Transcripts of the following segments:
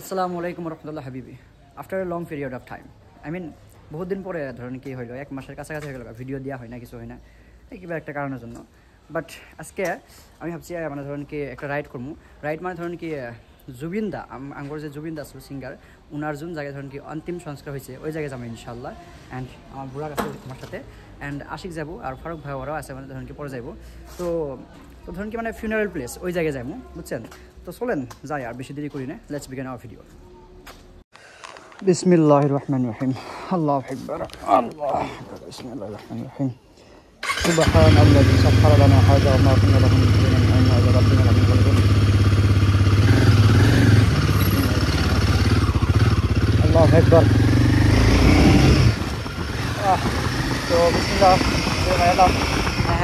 আসসালামু আলাইকুম রহমতুল্লাহ হাবিবি after a long period of time বহুত দিন পরে ধরেন কি হইলো এক মাসের কাছাকাছি হয়ে গেল ভিডিও দেওয়া হয় না কিছু হয় না এই কিবা একটা কারণের জন্য বাট আজকে আমি ভাবছি মানে ধরেন কি একটা রাইড করবো রাইড মানে ধরেন কি জুবিন দা আঙ্গর যে জুবিন দা ছিল সিঙ্গার উনার যোন জায়গায় ধরেন কি অন্তিম সংস্কার হয়েছে ওই জায়গায় যাবো ইনশাল্লাহ অ্যান্ড আমার বুড়া আছে আমার সাথে অ্যান্ড আশিক যাবো আর ফারুক ভাই ওরাও আছে মানে ধরেন কি পরে যাবো তো তো ধরেন কি মানে ফিউনারেল প্লেস ওই জায়গায় যাবো বুঝছেন তো চলেন যাই আর বেশি দেরি করি না লেটস বিগিন আওয়ার ভিডিও বিসমিল্লাহির রহমানির রহিম আল্লাহু আকবার আল্লাহু আকবার বিসমিল্লাহির রহমানির রহিম সুবহানাল্লাযী সাখখারা লানা হাযা ওয়া মা কুন্না লাহু মুকরিনিন ওয়া ইন্না ইলা রাব্বিনা লামুনকালিবুন আল্লাহু আকবার তো বিসমিল্লাহ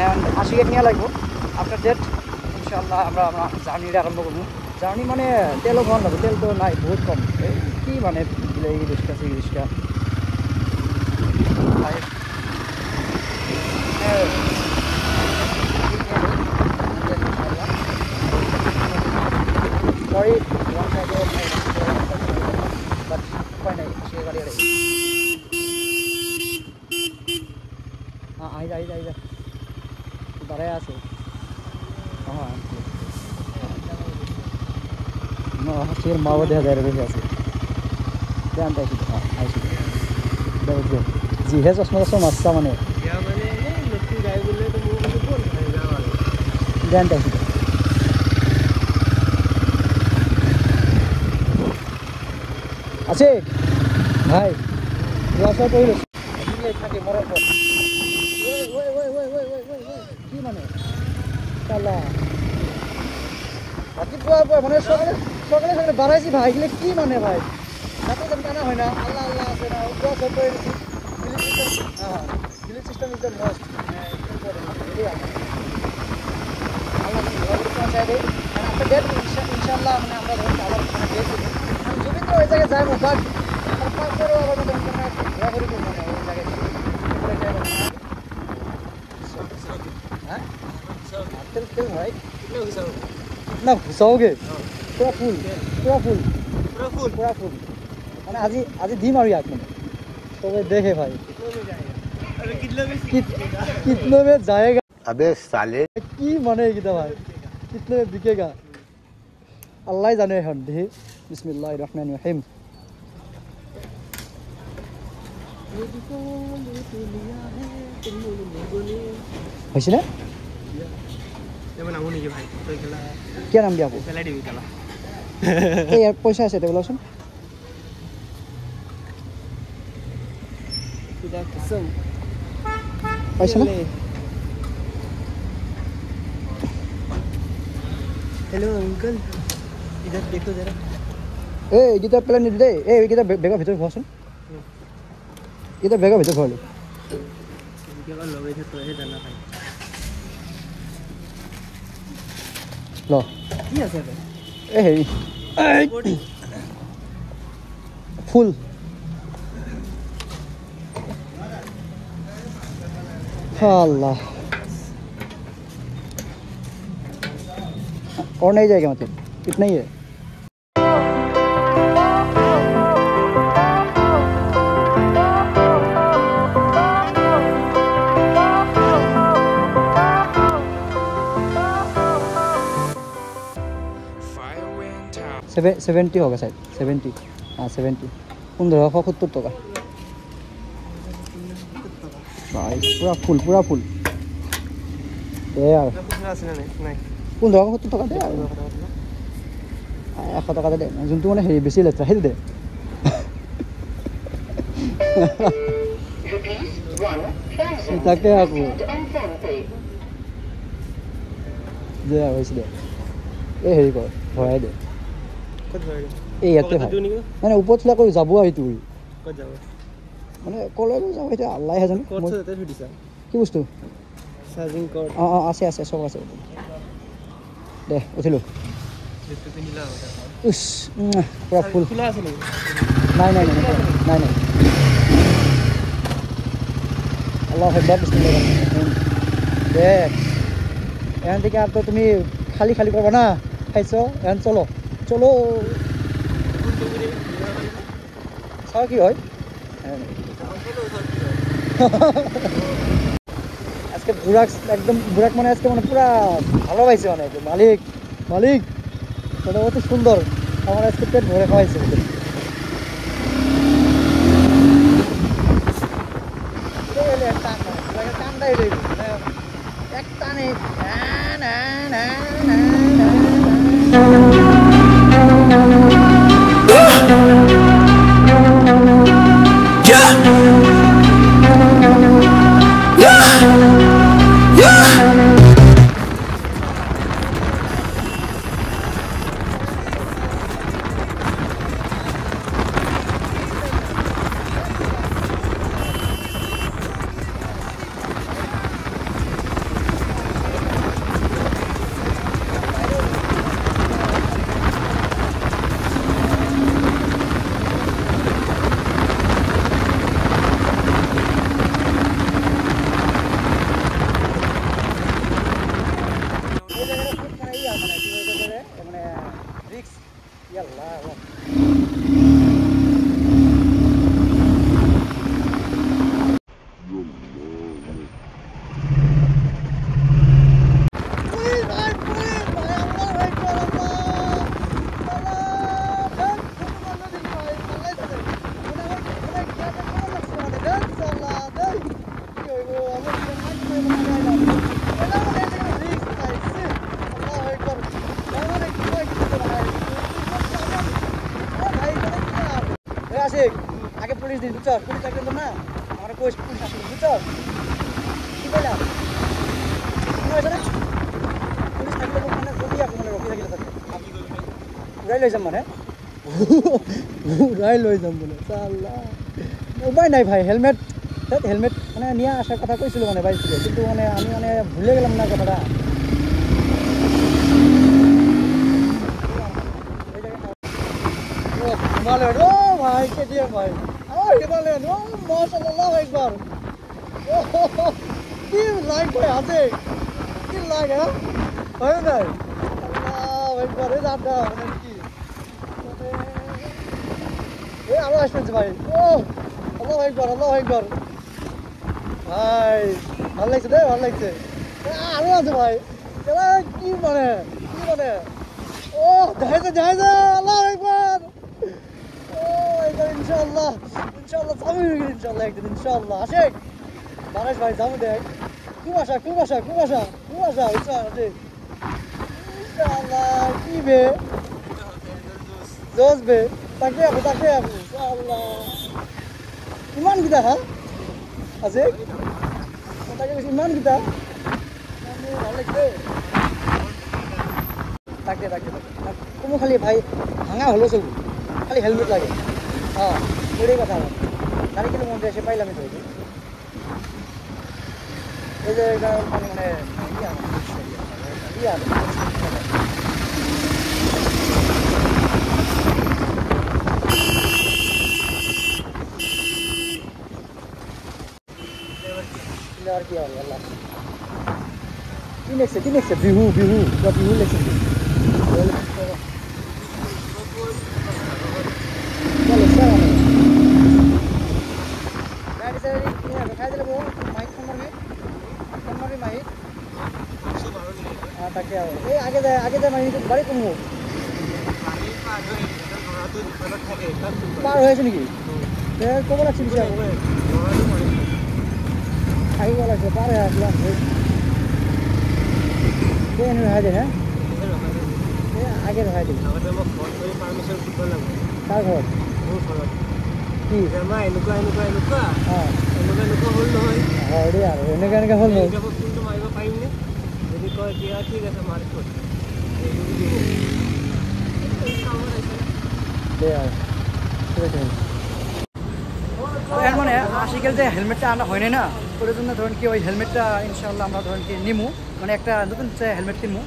এন্ড আশিক নিয়ে লাগবো আফটার দ্যাট ইনশাআল্লাহ আমরা জার্নিটা আরম্ভ করবো জার্নি মানে তেলও ভরান লাগবে তেল তো নাই বহুত কম কি মানে এই রিক্সা সেই রিক্সা সরি বাট উপায় নাই সে গাড়ি হ্যাঁ আইজা আইজা আইজা দাঁড়ায় আছে হ্যাঁ হাসির মাও দেখা যায় বেশি আছে দেন তাই আইসি দেখো জি হে চশমা চশমা মাছটা মানে দেন তাই আছে ভাই রসা পড়ল থাকে মরার পর কি মানে চালা মানে সকালে সকালে সকালে বাড়াইছি ভাই এগুলো কি মানে ভাই এত দাম টানা হয় না আল্লাহ আল্লাহ আছে না হ্যাঁ billing system is the most ইনশাল্লাহ মানে আমরা ধরুন আবার জুবিন তো ওই জায়গায় যাবো বাট তারপরেও আবার ঘোরাঘুরি করবো না ওই জায়গায় হ্যাঁ তেল ভাই না ঘুচাওগে পুরা ফুল মানে আজি দিম আৰু ইয়াক মানে তবে দেখে ভাই कितने में जाएगा अबे साले কি মানে এইটা ভাই कितने में बिकेगा আল্লাহ জানে এখন দেখি বিসমিল্লাহির রহমানির রহিম হইছে না যেমন আমু নেকি ভাই তো খেলা কি নাম দিয়া আপু খেলা দিবি খেলা এই পয়সা আছে এটা বলছেন এটা কসম পয়সা না हेलो अंकल इधर देखो जरा ए इधर प्लान नहीं दे ए इधर बेगा भीतर भसुन इधर बेगा भीतर भले केवल लगे थे तो है जाना भाई लो কি আছে রে এ হেৰি ফুল अल्लाह और नहीं जाएगा मतलब इतना ही है सेवेंटी होगा शायद 70 हाँ 70 1570 टका भाई पूरा फुल दे यार 1570 टका दे यार 100 टका दे যোনটো মানে হেৰি বেছি লেতেৰা হেৰি দে তাকে আকৌ দে হৈছে দে এই হেৰি কৰ ভৰাই দে এই ইয়াতে মানে ওপৰত ফ্লাই কৰি যাব আৰু তুই ক'ত যাব মানে কলেজ যাব এতিয়া আল্লাহে জানে কি বস্তু চাৰ্জিং কৰ্ড অঁ আছে চব আছে দে উঠিলোঁ উস পুৰা ফুল খোলা আছে নেকি নাই আল্লাহ একবাৰ বিসমিল্লাহ দে এখান থেকে আর তো তুমি খালি করবা না খাইছো এখন চলো চাও কি হয় আজকে বুড়াক একদম বুড়াক মানে আজকে মানে পুরা ভালো পাইছে মানে মালিক মালিক ওটা অত সুন্দর আমার আজকে পেট ভরে খাওয়াইছে টান্ডাই রইল এক টানে আগে পুলিশ দিন বুঝছ পুলিশ থাকলে তো না আমার কোচ পুলিশ আসবে বুঝছ কি বললাম পুলিশ থাকলে তো মানে রবি আপনি মানে রবি থাকলে থাকবে উড়াই লই যাম মানে উড়াই লই যাম বলে আল্লাহ উপায় নাই ভাই হেলমেট হেলমেট মানে নিয়ে আসার কথা কইছিল মানে বাইক থেকে কিন্তু মানে আমি মানে ভুলে গেলাম না কথাটা হিমালয়ান ও ভাই কেটিএম ভাই ও হিমালয়ান ও মাশাআল্লাহ একবার ও কি লাইক ভাই আছে কি লাইক হ্যাঁ হয় না আল্লাহ একবার এই দাদা মানে কি এ আলো আসছে ভাই ও আল্লাহ একবার ভাই ভালো লাগছে রে ভালো লাগছে আরো আছে ভাই এরা কি মানে ও যাইছে আল্লাহ একবার ইনশাআল্লাহ যাবো ইনশাআল্লাহ একদিন ইনশাআল্লাহ আসে বারাস ভাই যাবো দেখ খুব আশা ইনশাআল্লাহ কি বে জোস বে তাকে আপু ইনশাআল্লাহ ইমান কিতা হ্যাঁ আছে তাকে ইমান কিতা ভালো লাগছে তাকে কোনো খালি ভাই ভাঙা হলো চলবো খালি হেলমেট লাগে হ্যাঁ ওটাই কথা আমার গাড়ি কিলো মধ্যে এসে পাইলামই তো এই যে এটা মানে আর কি হবে আল্লাহ কি নেক্সট বিহু লেখছে তাকে আগে যায় মানে বাড়ি কমবো পার হয়েছে নাকি কব লাগছে বিষয় আহিব লাগছে পার হয়ে আসলাম হয়ে যায় হ্যাঁ আগে হয়ে যায় কার ঘর কি এনেকুৱা হ'ল নহয় আৰু এনেকৈ হ'ল নহয় মাৰিব পাৰিমনে যদি কয় এতিয়া ঠিক আছে মাৰি থৈ এর মানে আশিকের যে হেলমেটটা আনা হয়নি না ওর জন্য ধরেন কি ওই হেলমেটটা ইনশাআল্লাহ আমরা ধরেন কি নিমু মানে একটা নতুন হেলমেট কিনবো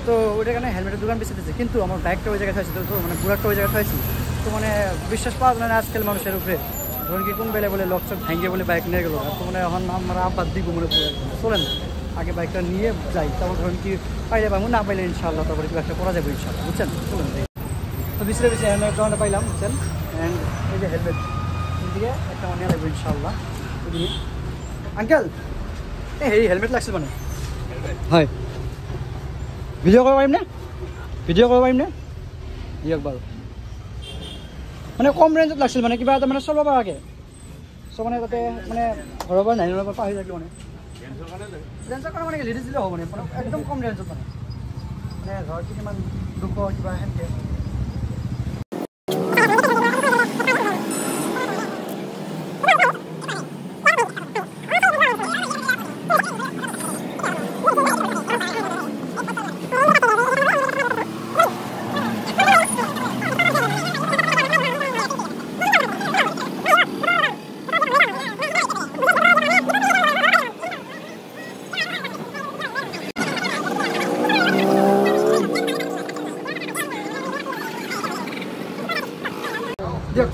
তো ওইটার কারণে হেলমেটের দোকান বেশি দিচ্ছে কিন্তু আমার বাইকটা ওই জায়গায় থাকছে তো মানে বুড়ারটা ওই জায়গায় থাকছি তো মানে বিশ্বাস পাওয়া যায় না আজকাল মানুষের উপরে ধরেন কি কোন বেলে বলে লকচক ভাঙিয়ে বলে বাইক নিয়ে গেলো তো মানে এখন আমরা আব্বাদ দিব মনে চলেন আগে বাইকটা নিয়ে যাই তারপর ধরেন কি পাইলে পাবো না পাইলে ইনশাআল্লাহ তারপরে কিছু একটা করা যাবে ইনশাআল্লাহ বুঝছেন চলুন তো বিচরে বিচরে এখানে একটা মানে পাইলাম বুঝছেন অ্যান্ড এই যে হেলমেট এদিকে একটা মানে লাগবে ইনশাআল্লাহ এদিকে আঙ্কেল এই হেৰি হেলমেট লাগছিল মানে হয় ভিডিঅ' কৰিব পাৰিম নে দিয়ক বাৰু মানে কম ৰেঞ্জত লাগছিল মানে কিবা এটা মানে চলাব পৰাকৈ চ' মানে তাতে মানে ঘৰৰ পৰা নাইনৰ পৰা পাহৰি থাকিলোঁ মানে ৰেঞ্জৰ কাৰণে মানে লেডিজ দিলেও হ'ব মানে একদম কম ৰেঞ্জত মানে ধৰ কিমান 200 কিবা সেনেকৈ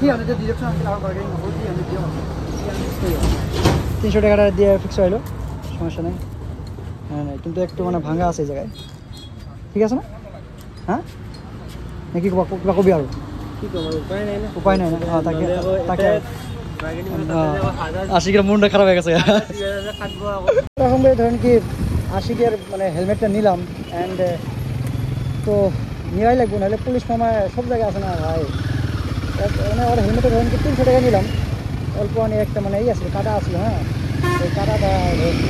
কি আমি ডিরেকশন আছে আর বার্গেনিং হবে কি আমি দিও 300 টাকা দিয়ে ফিক্স হইলো সমস্যা নাই না কিন্তু একটু মানে ভাঙা আছে এই জায়গায় ঠিক আছে না হ্যাঁ নাকি কিবা কবি আর কি কম উপায় নাই না তাকে বার্গেনিং আশিকের মনটা খারাপ হয়ে গেছে এখন ধরেন কি আশিকের মানে হেলমেটটা নিলাম এন্ড তো নিয়াই লাগবে নাহলে পুলিশ মামা সব জায়গায় আছে না ভাই মানে ওর হেলমেটের ধরেন কি 300 টাকা নিলাম অল্প অনেক একটা মানে এই আসলে কাটা আসলো হ্যাঁ ওই কাটাটা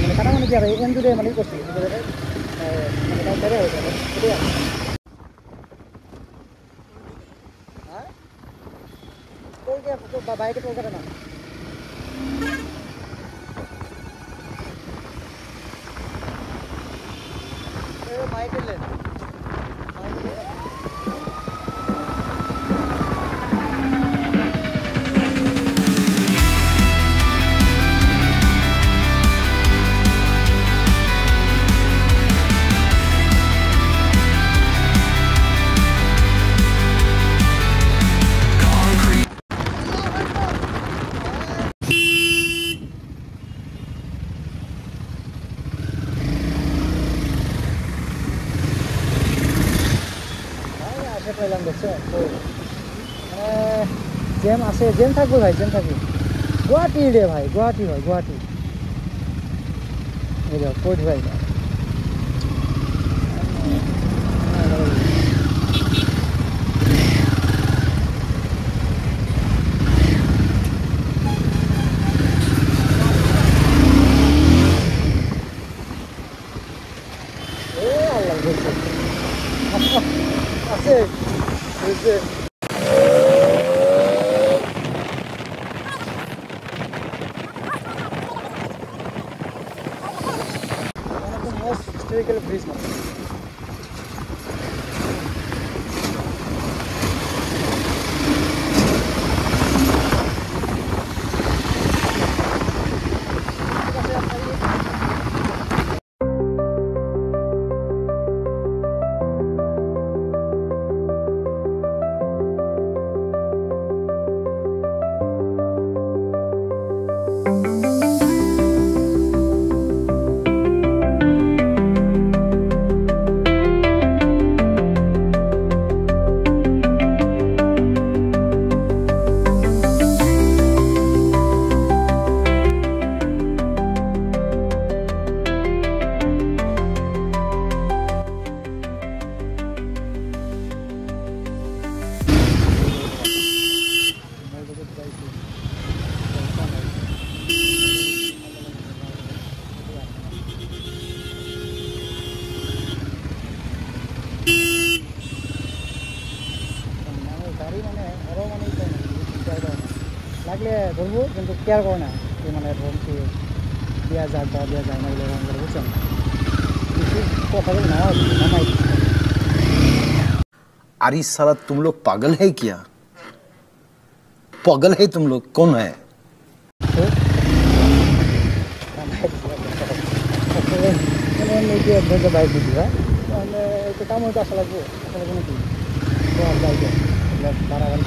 মানে কাটা মানে কি আর এনজুরে মানে করছি মানে বেড়ে হয়ে যাবে এটাই হ্যাঁ টোল বাইকে টোল কাটা না বাইকের লেন পাইলাম দেখছো তো জ্যাম আছে জ্যাম থাকবো ভাই জ্যাম থাকবো গুয়াহাটি রে ভাই গুয়াহাটি ভাই গুয়াহাটি এই দেখো কোট ভাই আল্লাহ বলছে আছে বুঝছে most historical bridge man লাগলে ধরবো কিন্তু কেয়ার করে না মানে ধরুন কি দেওয়া যাক বা দেওয়া যায় না বলে এরকম করে বুঝছেন কথা বলে না নামাই अरे साला तुम लोग पागल है क्या पागल है तुम लोग कौन है বাইক দিবা একটু কাম হইতে আসা লাগবো আসা লাগবো নাকি বাইকে বাড়াবাড়ি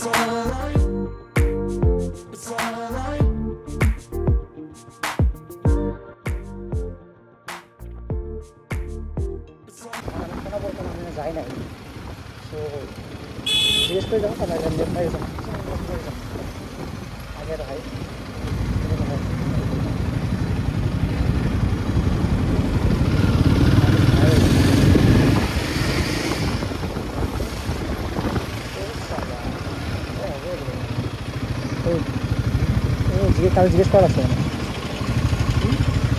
যাই নাই সো জিজ্ঞেস করে যাবো তাহলে আগে ভাই তাহলে জিজ্ঞেস করা আছে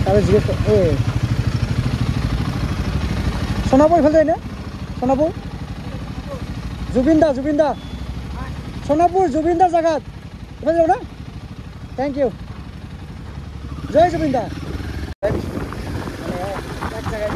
তাহলে জিজ্ঞেস সোনাপুর ফেলে যায় না সোনাপুর জুবিনদা সোনাপুর জুবিনদার জায়গা ওখানে যাবো না থ্যাংক ইউ জয় জুবিনদা এক জায়গায়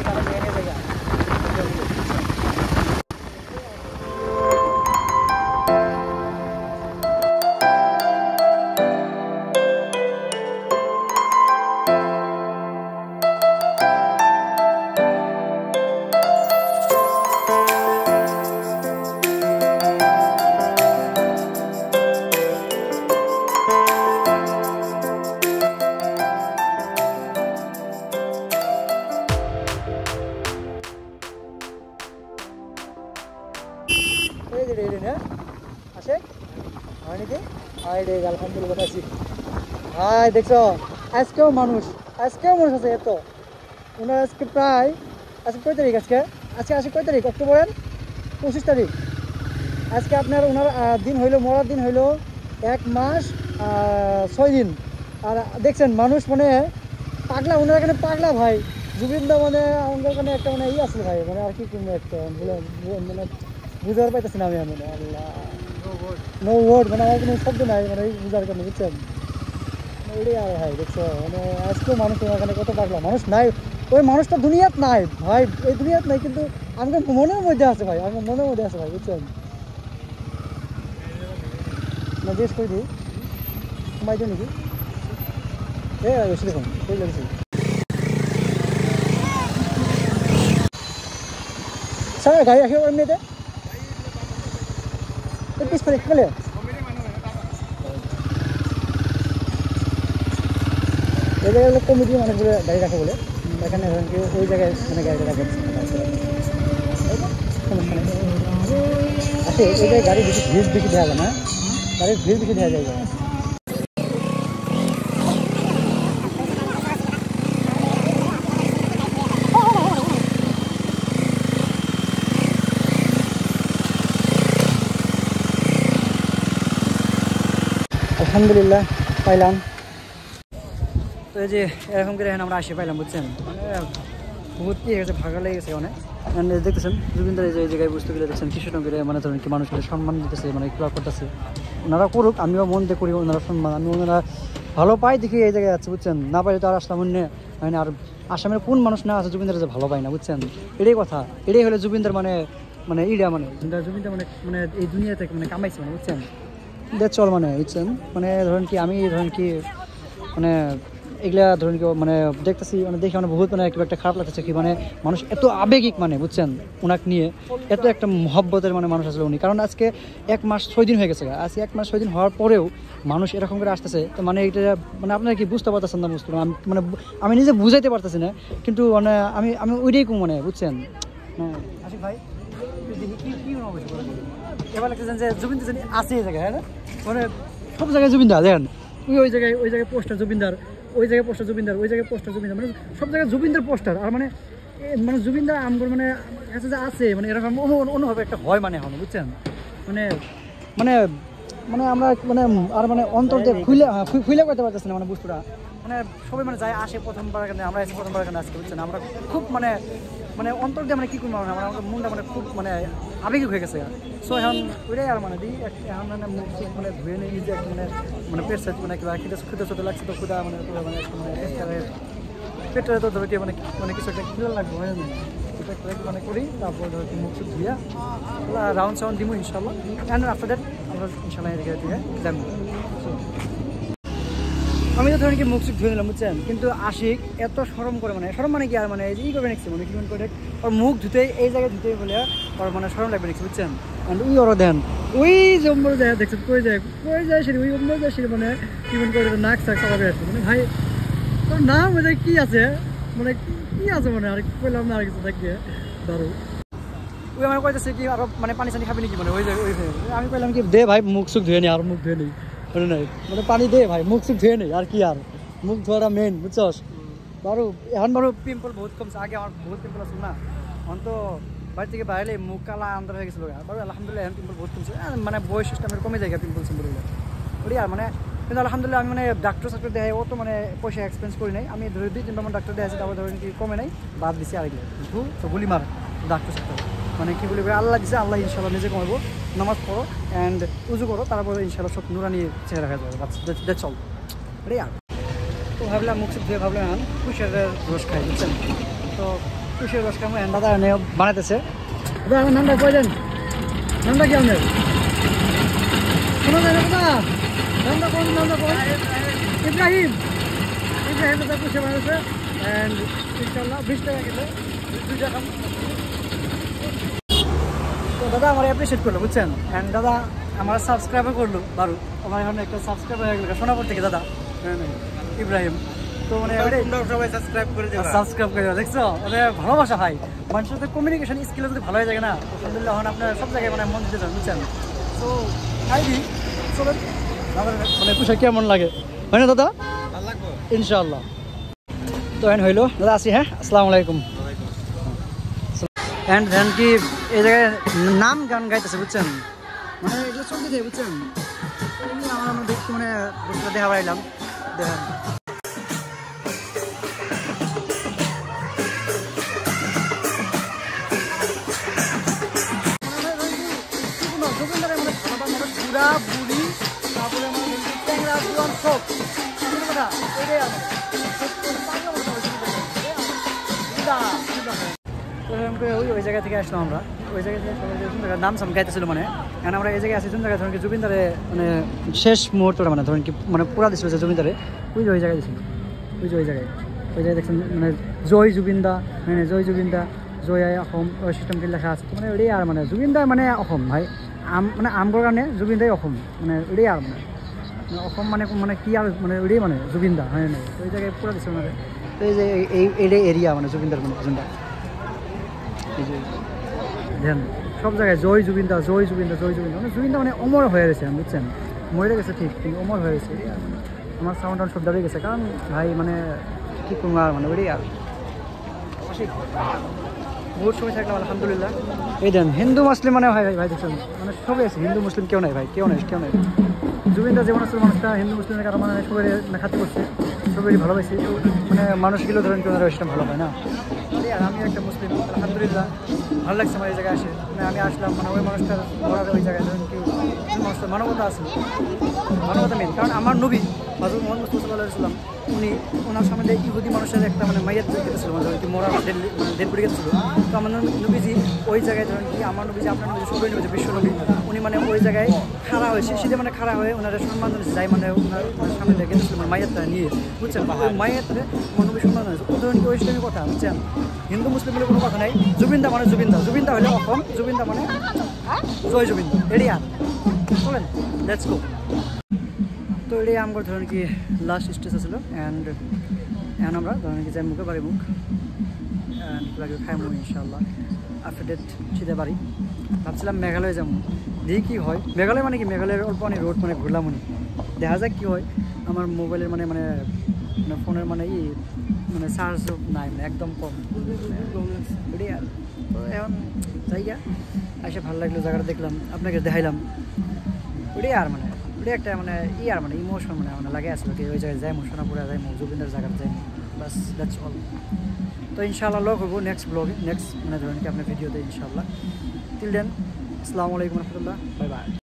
জায়গা আলহামদুলিল্লাহ হাই দেখছো আজকেও মানুষ আছে এত ওনার আজকে প্রায় আজকে কয় তারিখ আজকে কয় তারিখ অক্টোবরের 25 তারিখ আজকে আপনার ওনার দিন হইলো মরার দিন হইলো 1 মাস 6 দিন আর দেখছেন মানুষ মানে পাগলা ওনার এখানে পাগলা ভাই জুবিনদা মানে আমাদের এখানে একটা মানে আছে ভাই মানে আর কি কোনো একটা মানে বুঝার পাইতেছি না আমি মানে আল্লাহ নো ওয়ার্ড মানে আমার কোনো শব্দ নাই মানে বুঝার কারণে বুঝছেন ওইটাই আর ভাই দেখছো মানে আজকেও মানুষ ওখানে কত পাগলা মানুষ নাই ওই মানুষটা দুনিয়াত নাই ভাই এই দুনিয়াত নাই কিন্তু আমাকে মনের মধ্যে আছে ভাই আমার মনের মধ্যে আছে ভাই বুঝছেন না জিজ্ঞেস করে দিই ঘুমাই দিও নাকি বেশি দেখুন কই লাগছে স্যার গাড়ি রাখি এমনিতে পিস করে বলে এই জায়গায় কমিটি মানুষগুলো গাড়ি রাখে বলে এখানে ধরেন কেউ ওই জায়গায় মানে গাড়িটা রাখে আসে এই জায়গায় গাড়ি ভিড় বেশি দেওয়া যায় না গাড়ির ভিড় বেশি দেওয়া যায় আলহামদুলিল্লাহ পাইলাম তো এই যে এরকম করে আমরা আসে পাইলাম বুঝছেন মানে বহুত কি গেছে ভাগা লেগে গেছে অনেক দেখতেছেন জুবিনদার এই জায়গায় বস্তুগুলো দেখছেন কৃষ্ণ করে মানে ধরেন কি মানুষগুলো সম্মান দিতেছে মানে ক্লাব করতেছে ওনারা করুক আমিও মন দিয়ে করি ওনারা সম্মান আমি ওনারা ভালো পাই দেখি এই জায়গায় যাচ্ছে বুঝছেন না পাইলে তো আর আসলাম অন্য হয় না আর আসামের কোন মানুষ না আছে জুবিনদার যে ভালো পায় না বুঝছেন এটাই কথা এটাই হলো জুবিনদার মানে মানে ইডা মানে জুবিনদার মানে মানে এই দুনিয়া থেকে মানে কামাইছে মানে বুঝছেন চল মানে বুঝছেন মানে ধরেন কি আমি ধরেন কি মানে এগুলা ধরেন কি মানে দেখতেছি মানে দেখে মানে বহুত মানে একটা খারাপ লাগতেছে কি মানে মানুষ এত আবেগিক মানে বুঝছেন ওনাকে নিয়ে এত একটা মহব্বতের মানে মানুষ আসলে উনি কারণ আজকে 1 মাস 6 দিন হয়ে গেছে আজকে 1 মাস 6 দিন হওয়ার পরেও মানুষ এরকম করে আসতেছে তো মানে এটা মানে আপনারা কি বুঝতে পারতেছেন না বুঝতে মানে আমি নিজে বুঝাইতে পারতেছি না কিন্তু মানে আমি ওইটাই মানে বুঝছেন হ্যাঁ আশিক ভাই কি এবার লাগতেছেন যে জুবিনদার আছে এই জায়গায় হ্যাঁ মানে সব জায়গায় জুবিনদার দেখেন ওই জায়গায় পোস্টার জুবিনদার ওই জায়গায় পোস্টার জুবিনদার ওই জায়গায় পোস্টার জুবিনদার মানে সব জায়গায় জুবিনদার পোস্টার আর মানে মানে জুবিনদার আমগর মানে আছে মানে এরকম অনুভব একটা হয় মানে এখন বুঝছেন মানে মানে মানে আমরা মানে আর মানে অন্তর দিয়ে খুলে করতে পারতেছি না মানে বস্তুটা মানে সবাই মানে যায় আসে প্রথমবার এখানে আমরা এসে প্রথমবার এখানে আসতে বুঝছেন আমরা খুব মানে মানে অন্তর দিয়ে মানে কী করবো মানে আমার মনটা মানে খুব মানে আবেগিক হয়ে গেছে সো এখন ওইটাই আর মানে দিই এখন মানে মুখ মানে ধুয়ে নিয়ে নিজে মানে মানে পেট সাইড মানে কিবা খুঁতে ছোটো লাগছে তো খুদা মানে মানে পেটটা তো ধরে মানে মানে কিছু একটা ক্লিয়ার লাগবে হয় না মানে করি তারপর ধর মুখ টুক ধুইয়া রাউন্ড সাউন্ড দিব ইনশাল্লাহ অ্যান্ড আফটার দ্যাট আমরা ইনশাল্লাহ এদিকে থেকে যাবো আমি তো ধরেন কি মুখ ধুয়ে নিলাম বুঝছেন কিন্তু আশিক এত সরম করে মানে সরম মানে কি আর মানে ই করবে নিচ্ছি মানে কি করে ওর মুখ ধুতেই এই জায়গায় ধুতেই বলে ওর মানে সরম লাগবে নিচ্ছি বুঝছেন অ্যান্ড উই ওরা দেন ওই জম্বর যায় দেখছেন কই যায় সেটি ওই অম্বর যায় সেটি মানে কি মনে করে নাক চাক সবাই আসছে মানে ভাই তোর নাম ওই কি আছে মানে কি আছে মানে আর কইলাম না আর কিছু দেখবে ধরো ওই আমার কইতেছে কি আরো মানে পানি চানি খাবি নাকি মানে ওই আমি কইলাম কি দে ভাই মুখ সুখ ধুয়ে নি আর মুখ ধুয়ে নেই মানে নাই মানে পানি দে ভাই মুখ সুখ ধুয়ে নেই আর কি আর মুখ ধোয়াটা মেন বুঝছস বারো এখন বারো পিম্পল বহুত কমছে আগে আমার বহুত পিম্পল আসল না এখন তো বাড়ি থেকে বাইরে মুখ কালা আন্দার হয়ে গেছিলো বারো আলহামদুলিল্লাহ এখন পিম্পল বহুত কমছে মানে বয়স সিস্টেমের কমে যায় পিম্পল সিম্পলগুলো ওই আর মানে কিন্তু আলহামদুলিল্লাহ আমি মানে ডাক্তার সাক্টার দেখাই ও তো মানে পয়সা এক্সপেন্স করি নাই আমি ধরে 2-3 ডাক্তার দেখাচ্ছি তারপর ধরেন কি কমে নাই বাদ দিছি আরেকগুলো তো গুলি মার ডাক্তার সাক্টার মানে কি বলি আল্লাহ দিছে আল্লাহ ইনশাল্লাহ নিজে কমাবো নামাজ পড়ো অ্যান্ড উজু করো তারপরে ইনশাল্লাহ সব নুরানি চেহারা হয়ে যাবে চল রে আর তো ভাবলাম মুখ ধুয়ে ভাবলাম এখন কুশের রস খাই বুঝছেন তো কুশের রস খাই আমার দাদা এনে বানাইতেছে আমার নামটা কয়জন নামটা কি আপনার শোনা যায় না নামটা কোন ইব্রাহিম দাদা কুশে বানাইছে অ্যান্ড ইনশাল্লাহ 20 টাকা গেলে 2 টাকা তো দাদা আমার অ্যাপ্রিসিয়েট করলো বুঝছেন অ্যান্ড দাদা আমার সাবস্ক্রাইবার করলো বারো আমার এখন একটা সাবস্ক্রাইবার হয়ে গেল সোনাপুর থেকে দাদা ইব্রাহিম তো মানে সবাই সাবস্ক্রাইব করে দেখছো মানে ভালোবাসা ভাই মানুষের সাথে কমিউনিকেশন স্কিল যদি ভালো হয়ে যায় না আলহামদুলিল্লাহ এখন আপনার সব জায়গায় মানে মন দিতে চান বুঝছেন তো আইডি চলো আমার মানে কুশা কেমন লাগে হয় না দাদা ইনশাআল্লাহ তো এখন হইলো দাদা আসি হ্যাঁ আসসালামু আলাইকুম অ্যান্ড দেন কি এই জায়গায় নাম গান গাইতেছে বুঝছেন মানে এগুলো চলতেছে বুঝছেন আমার দেখতে মানে দেখা পাইলাম দেখেন বুড়া বুড়ি তারপরে ট্যাংরা জোয়ান সব কথা এটাই ওই জায়গা থেকে আসলাম আমরা ওই জায়গা থেকে নাম সাম গাইতেছিল মানে কারণ আমরা এই জায়গায় আসি কোন জায়গায় ধরেন কি জুবিনদারে মানে শেষ মুহূর্তটা মানে ধরেন কি মানে পুরা দিছিল যে জুবিনদারে ওই জায়গায় দিছিল ওই জায়গায় দেখছেন মানে জয় জুবিনদা মানে জয় জুবিনদা জয় অসম সিস্টেমকে লেখা আছে মানে ওই আর মানে জুবিনদা মানে অসম ভাই মানে আমগৰ কাৰণে জুবিনদাই অসম মানে ওই আর মানে অসম মানে মানে কি আর মানে ওই মানে জুবিনদা হয় না ওই জায়গায় পুরা দিছিল মানে এই যে এই এরিয়া মানে জুবিনদার মানে জুবিনদা ধ্যান সব জায়গায় জয় জুবিনদা মানে জুবিনদা মানে অমর হয়ে গেছে বুঝছেন মরে গেছে ঠিক কিন্তু অমর হয়ে গেছে আমার সাউন্ড সব দাঁড়িয়ে গেছে কারণ ভাই মানে কি করবো আর মানে ওই আর বহুত সময় থাকলাম আলহামদুলিল্লাহ এই দেন হিন্দু মুসলিম মানে ভাই দেখছেন মানে সবাই আছে হিন্দু মুসলিম কেউ নাই ভাই কেউ নাই জুবিনদা যেমন আসলে মানুষটা হিন্দু মুসলিমের কারণ মানে সবাই খাতে করছে সবাই ভালোবাসি মানে মানুষগুলো ধরেন কেউ সেটা ভালো হয় না আর আমি একটা মুসলিম আলহামদুলিল্লাহ ভালো লাগছে আমার এই জায়গায় আসে মানে আমি আসলাম মানে ওই মানুষটার মরার ওই জায়গায় ধরেন কি মানুষটার মানবতা আছে মানবতা মেন কারণ আমার নবী হযরত মুহাম্মদ সাল্লাল্লাহু আলাইহি ওয়াসাল্লাম উনি ওনার সামনে ইহুদি মানুষের একটা মানে মাইয়াত গেছিল মানে কি মরার ডেড পড়ে গেছিল তো আমার নবীজি ওই জায়গায় ধরেন কি আমার নবীজি আপনার নবীজি সবাই নবীজি বিশ্ব নবী উনি মানে ওই জায়গায় খাড়া হয়েছে শীতে মানে খাড়া হয়ে ওনারা সম্মান জানিয়েছে যাই মানে ওনার সামনে লেগে গেছিল মানে মাইয়াতটা নিয়ে বুঝছেন ওই মাইয়াতরে আমার নবী সম্মান জানিয়েছে ও ধরেন কি ওই ইসলামী কথা বুঝছেন হিন্দু মুসলিম বলে কোনো কথা নাই জুবিনদা মানে জুবিনদা হলে অসম জুবিনদা মানে জয় জুবিনদা এটাই আর বলেন লেটস গো তো এটাই আমার ধরেন কি লাস্ট স্টেজ ছিল অ্যান্ড এখন আমরা ধরেন কি যাই মুখে বাড়ি মুখ অ্যান্ড লাগে খাইমু ইনশাল্লাহ আফটার ডেট শীতে বাড়ি ভাবছিলাম মেঘালয় যাবো দেখি কী হয় মেঘালয় মানে কি মেঘালয়ের অল্প অনেক রোড মানে ঘুরলাম উনি দেখা যাক কী হয় আমার মোবাইলের মানে ফোনের মানে মানে চার্জও নাই মানে একদম কম এটাই আর তো এখন জায়গা এসে ভালো লাগলো জায়গাটা দেখলাম আপনাকে দেখাইলাম ওটাই আর মানে ওটাই একটা মানে আর মানে ইমোশন মানে লাগে আসলে কি ওই জায়গায় যাই সোনাপুরে যাই জুবিনদার জায়গাটা যাই বাস দ্যাটস অল তো ইনশাআল্লাহ লগ হবো নেক্সট ব্লগে নেক্সট মানে ধরেন কি আপনার ভিডিওতে ইনশাআল্লাহ টিল দেন আসসালামু আলাইকুম রহমতুল্লাহ বাই বাই